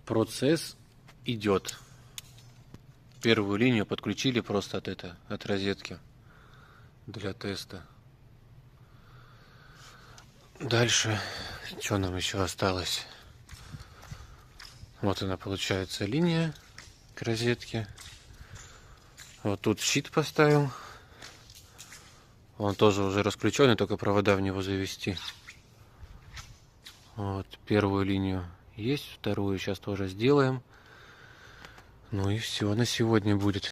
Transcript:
Процесс идет. Первую линию подключили просто от розетки для теста. Дальше, что нам еще осталось? Вот она получается линия к розетке. Вот тут щит поставил. Он тоже уже расключенный, только провода в него завести. Вот первую линию есть, вторую сейчас тоже сделаем. Ну и все на сегодня будет.